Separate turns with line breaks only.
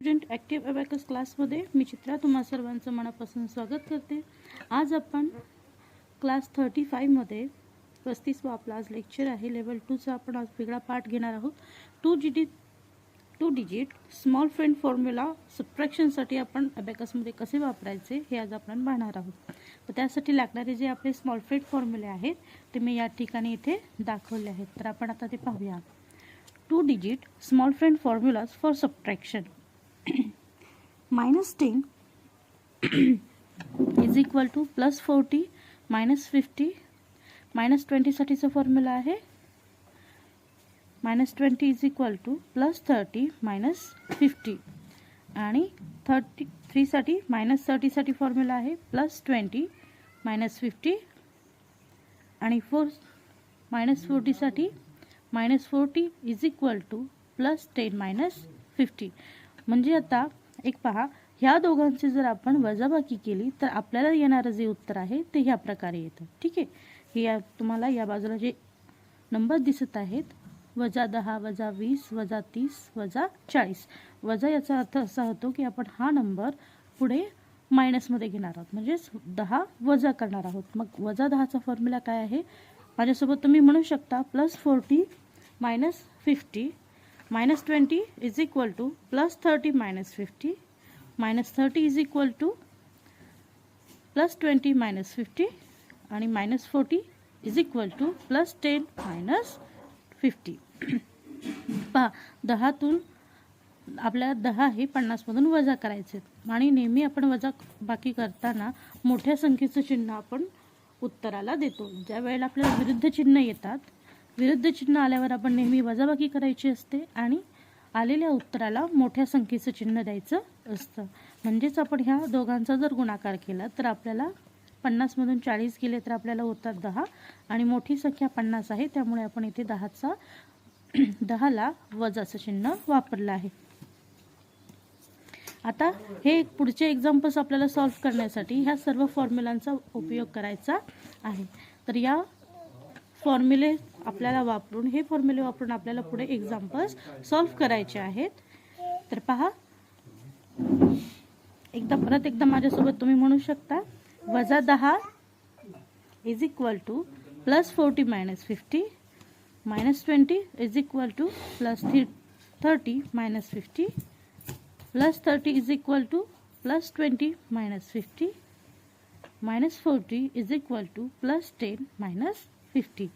Student active abacus क्लासमध्ये मी चित्रा तुम्हा सर्वांचं मनापासून स्वागत करते। आज आपण क्लास 35 मध्ये 35वा आपला आज लेक्चर आहे। लेवल 2 चा आपण आज वेगळा पार्ट घेणार आहोत। To digit small friend formula subtraction साठी आपण अबॅकस मध्ये कसे वापरायचे हे आज आपण पाहणार आहोत। तर त्यासाठी लागणारे जे आपले स्मॉल फ्रेंड फॉर्म्युले आहेत ते मी या ठिकाणी इथे दाखवले आहेत। तर आपण आता ते पाहूया। Two digit small friend formulas for subtraction -10 is equal to +40 -50 -20 साठीचा फॉर्म्युला आहे। -20 इज इक्वल टू +30 -50 आणि 33 साठी -30 साठी फॉर्म्युला आहे +20 -50 आणि -40 साठी -40 इज इक्वल टू +10 -50। म्हणजे आता एक पहा, ह्या दोघांची जर आपण वजाबाकी केली तर आपल्याला येणारे जे उत्तर आहे ते ह्या प्रकारे येतं। ठीक आहे, हे तुम्हाला या बाजूला जे नंबर दिसत आहेत -10 -20 -30 -40 वजा, याचा अर्थ असा होतो की आपण हा नंबर पुढे मायनस मध्ये घेणार आहोत, म्हणजे 10 वजा करणार आहोत। मग -10 चा फॉर्म्युला काय आहे माझ्यासोबत तुम्ही म्हणू शकता +40 -50 -20 is equal to +30 -50 -30 is equal to +20 -50 आणि -40 इज इक्वल टू +10 -50। पहा, 10 तून आपल्याला 10 हे 50 मधून वजा करायचे आणि नेहमी आपण वजा बाकी करताना मोठ्या संख्येचं चिन्ह आपण उत्तराला देतो। ज्या वेळेला आपल्याला विरुद्ध चिन्ह येतात, विरुद्ध चिन्ह आल्यावर आपण नेहमी वजाबाकी करायची असते आणि आलेल्या उत्तराला मोठ्या संख्येचं चिन्ह द्यायचं असतं। म्हणजेच आपण ह्या दोघांचा जर गुणाकार केला तर आपल्याला 50 मधून 40 गेले तर आपल्याला उत्तर 10 आणि मोठी संख्या 50 आहे, त्यामुळे आपण इथे 10 ला वजाचं चिन्ह वापरलं आहे। आता हे पुढचे एक्झाम्पल्स आपल्याला सॉल्व्ह करण्यासाठी ह्या सर्व फॉर्म्युलांचा उपयोग करायचा आहे। तर या फॉर्म्युले आपल्याला वापरून आपल्याला पुढे एक्झाम्पल्स सॉल्व्ह करायचे आहेत। तर पहा, परत एकदा माझ्यासोबत तुम्ही म्हणू शकता -10 is equal to +40 -50 -20 is equal to +30 -50 +30 is equal to +20 -50 -40 is equal to +10 -50।